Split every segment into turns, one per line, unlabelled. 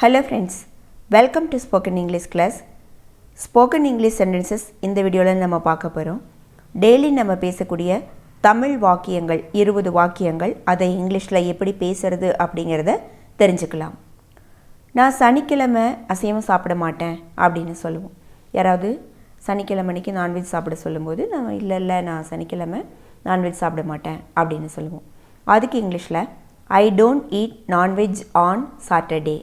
Hello friends, welcome to Spoken English class. Spoken English sentences இந்த வீடியோவில் நம்ம பார்க்க போகிறோம். டெய்லி நம்ம பேசக்கூடிய தமிழ் வாக்கியங்கள் 20 வாக்கியங்கள் அதை இங்கிலீஷில் எப்படி பேசுறது அப்படிங்கிறத தெரிஞ்சுக்கலாம். நான் சனிக்கிழமை அசைவம் சாப்பிட மாட்டேன் அப்படின்னு சொல்லுவோம். யாராவது சனிக்கிழமைக்கு நான்வெஜ் சாப்பிட சொல்லும்போது நான் இல்லை நான் சனிக்கிழமை நான்வெஜ் சாப்பிட மாட்டேன் அப்படின்னு சொல்லுவோம். அதுக்கு இங்கிலீஷில் I don't eat non-veg on Saturday.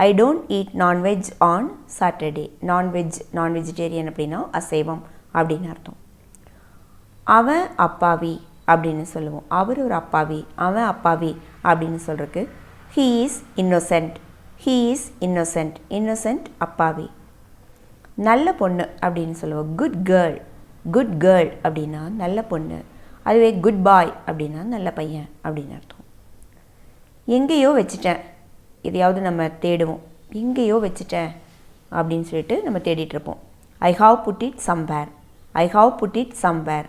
I don't eat non-veg on Saturday. non-vegetarian அப்படின்னா அசைவம் அப்படின்னு அர்த்தம். அவன் அப்பாவி அப்படின்னு சொல்லுவோம். அவர் ஒரு அப்பாவி, அவன் அப்பாவி அப்படின்னு சொல்கிறதுக்கு he is innocent. he is innocent. innocent அப்பாவி. நல்ல பொண்ணு அப்படின்னு சொல்லுவோம். good girl அப்படின்னா நல்ல பொண்ணு. அதுவே குட் பாய் அப்படின்னா நல்ல பையன் அப்படின்னு அர்த்தம். எங்கேயோ வச்சுட்டேன், எதையாவது நம்ம தேடுவோம். எங்கேயோ வச்சுட்டேன் அப்படின்னு சொல்லிட்டு நம்ம தேடிட்டுருப்போம். I have put it somewhere. I have put it somewhere.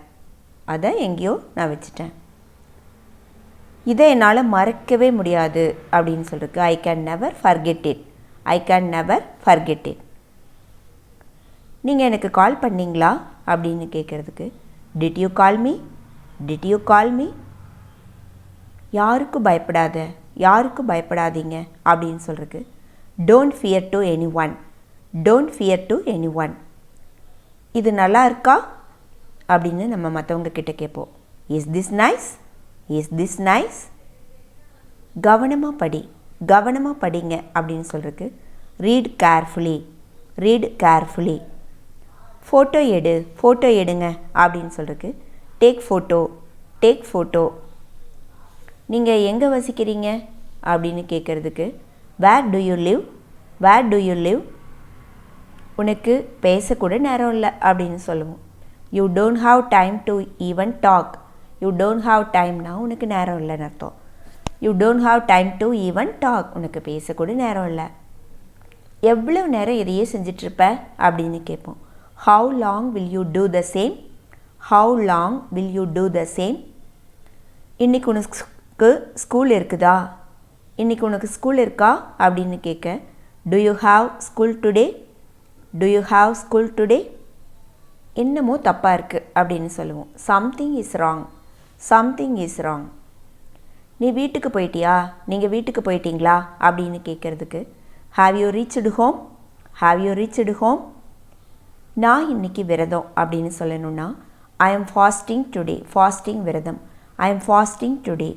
அதை எங்கேயோ நான் வச்சுட்டேன். இதை என்னால் மறக்கவே முடியாது அப்படின்னு சொல்லிருக்கு. I can never forget it. I can never forget it. நீங்கள் எனக்கு கால் பண்ணிங்களா அப்படின்னு கேட்குறதுக்கு did you call me. Did you call me. யாருக்கும் பயப்படாத, யாருக்கும் பயப்படாதீங்க அப்படின்னு சொல்கிறதுக்கு don't fear to any one. Don't fear to any one. இது நல்லா இருக்கா அப்படின்னு நம்ம மற்றவங்க கிட்ட கேட்போம். Is this nice. Is this nice. கவனமாக படி, கவனமாக படிங்க அப்படின்னு சொல்கிறதுக்கு read carefully. Read carefully. Photo எடு, ஃபோட்டோ எடுங்க அப்படின்னு சொல்கிறதுக்கு டேக் ஃபோட்டோ. Take photo. நீங்கள் எங்கே வசிக்கிறீங்க அப்படின்னு கேட்குறதுக்கு where do you live. Where do you live. உனக்கு பேசக்கூட நேரம் இல்லை அப்படின்னு சொல்லுவோம். You don't have time to even talk. You don't have டைம்னா உனக்கு நேரம் இல்லைன்னு அர்த்தம். You don't have time to even talk. உனக்கு பேசக்கூட நேரம் இல்லை. எவ்வளோ நேரம் இதையே செஞ்சிட்ருப்ப அப்படின்னு கேட்போம். How long will you do the same. How long will you do the same. இன்றைக்கி உனக்கு ஸ்கூல் இருக்குதா. இன்றைக்கி உனக்கு ஸ்கூல் இருக்கா அப்படின்னு கேட்க do you have school today. Do you have school today. என்னமோ தப்பாக இருக்குது அப்படின்னு சொல்லுவோம். Something is wrong. Something is wrong. நீ வீட்டுக்கு போயிட்டியா, நீங்கள் வீட்டுக்கு போயிட்டீங்களா அப்படின்னு கேட்குறதுக்கு have you reached home. Have you reached home. நான் இன்றைக்கி விரதம் அப்படின்னு சொல்லணுன்னா I am fasting today. Fasting விரதம். I am fasting today.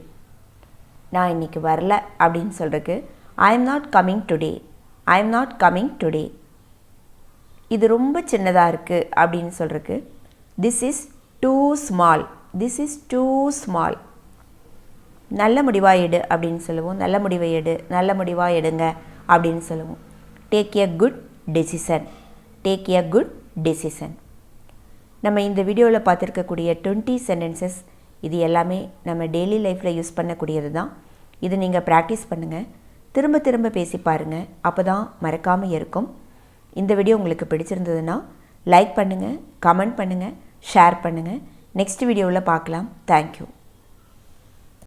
நான் இன்றைக்கி வரல அப்படின்னு சொல்கிறதுக்கு I am not coming today. I am not coming today. இது ரொம்ப சின்னதாக இருக்குது அப்படின்னு சொல்கிறதுக்கு this is too small. This is too small. நல்ல முடிவாக எடு அப்படின்னு சொல்லுவோம். நல்ல முடிவை எடு, நல்ல முடிவாக எடுங்க அப்படின்னு சொல்லுவோம். Take a good decision. Take a good decision. நம்ம இந்த வீடியோவில் பார்த்துருக்கக்கூடிய 20 சென்டென்சஸ் இது எல்லாமே நம்ம டெய்லி லைஃப்பில் யூஸ் பண்ணக்கூடியது தான். இது நீங்கள் ப்ராக்டிஸ் பண்ணுங்கள், திரும்ப திரும்ப பேசி பாருங்கள், அப்போ தான் மறக்காமல் இருக்கும். இந்த வீடியோ உங்களுக்கு பிடிச்சிருந்ததுன்னா லைக் பண்ணுங்கள், கமெண்ட் பண்ணுங்கள், ஷேர் பண்ணுங்கள். நெக்ஸ்ட் வீடியோவில் பார்க்கலாம். தேங்க்யூ.